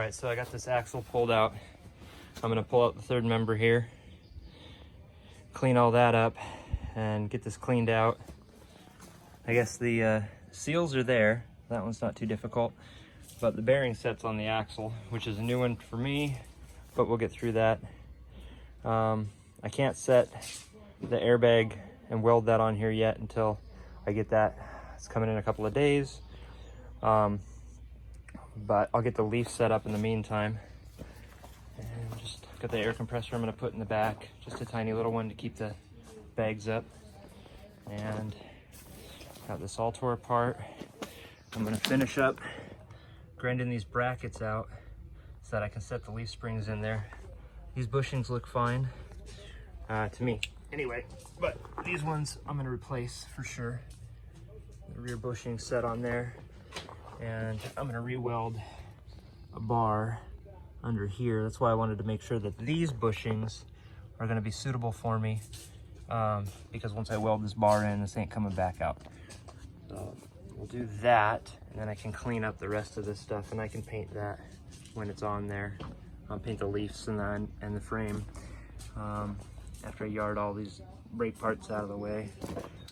right, so I got this axle pulled out. I'm gonna pull out the third member here, clean all that up, and get this cleaned out. I guess the seals are there. That one's not too difficult, but the bearing set's on the axle, which is a new one for me, but we'll get through that. I can't set the airbag and weld that on here yet until I get that. It's coming in a couple of days. But I'll get the leaf set up in the meantime. And just got the air compressor I'm gonna put in the back, just a tiny little one to keep the bags up. And got this all tore apart. I'm gonna finish up grinding these brackets out so that I can set the leaf springs in there. These bushings look fine to me anyway, but these ones I'm gonna replace for sure. The rear bushing set on there, and I'm gonna re-weld a bar under here. That's why I wanted to make sure that these bushings are gonna be suitable for me, because once I weld this bar in, this ain't coming back out. So we'll do that, and then I can clean up the rest of this stuff, and I can paint that when it's on there. I'll paint the leaves and the frame. After I yard all these brake parts out of the way.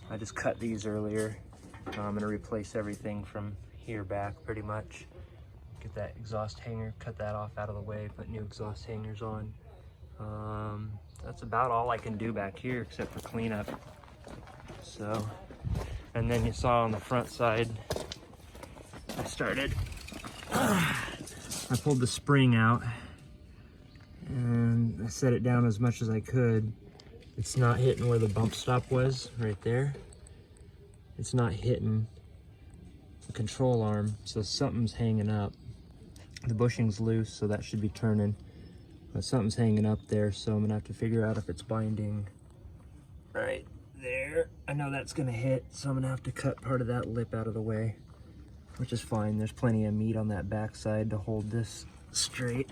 I just cut these earlier. I'm gonna replace everything from here back pretty much. Get that exhaust hanger, cut that off out of the way, put new exhaust hangers on. That's about all I can do back here except for cleanup. So, and then you saw on the front side, I pulled the spring out and I set it down as much as I could. It's not hitting where the bump stop was, right there. It's not hitting the control arm, so something's hanging up. The bushing's loose, so that should be turning. But something's hanging up there, so I'm gonna have to figure out if it's binding right there. I know that's gonna hit, so I'm gonna have to cut part of that lip out of the way, which is fine. There's plenty of meat on that backside to hold this straight.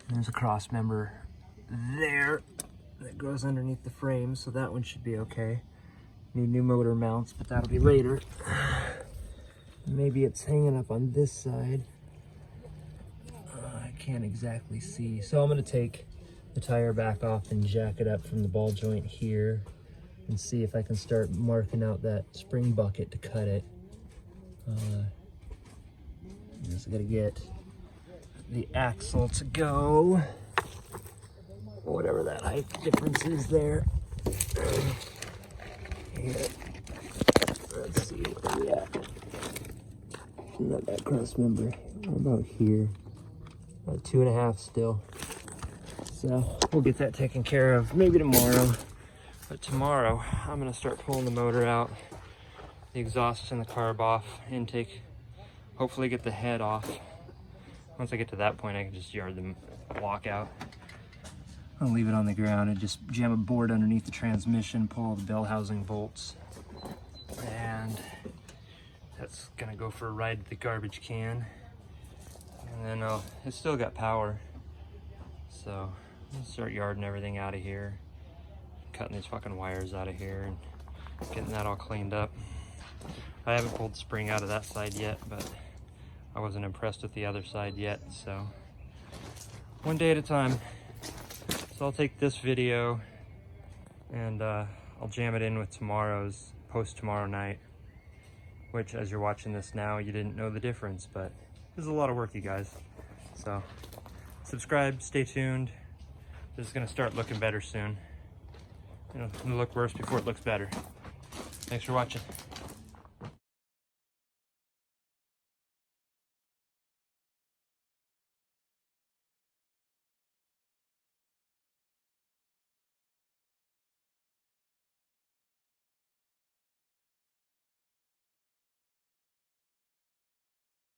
And there's a cross member there that goes underneath the frame, so that one should be okay. Need new motor mounts, but that'll be later. Maybe it's hanging up on this side. I can't exactly see. So I'm gonna take the tire back off and jack it up from the ball joint here and see if I can start marking out that spring bucket to cut it. Just gotta get the axle to go, whatever that height difference is there. Here. Let's see where we at. Not that cross member. About here. About 2.5 still. So we'll get that taken care of maybe tomorrow. But tomorrow I'm gonna start pulling the motor out, the exhaust and the carb off, intake. Hopefully get the head off. Once I get to that point, I can just yard the block out. I'll leave it on the ground and just jam a board underneath the transmission, pull all the bell housing bolts, and that's gonna go for a ride to the garbage can. And then it's still got power, so I'll start yarding everything out of here, cutting these fucking wires out of here, and getting that all cleaned up. I haven't pulled the spring out of that side yet, but I wasn't impressed with the other side yet, so one day at a time. So I'll take this video and I'll jam it in with tomorrow's, post tomorrow night, which as you're watching this now, you didn't know the difference, but this is a lot of work, you guys. So subscribe, stay tuned. This is gonna start looking better soon. It'll look worse before it looks better. Thanks for watching.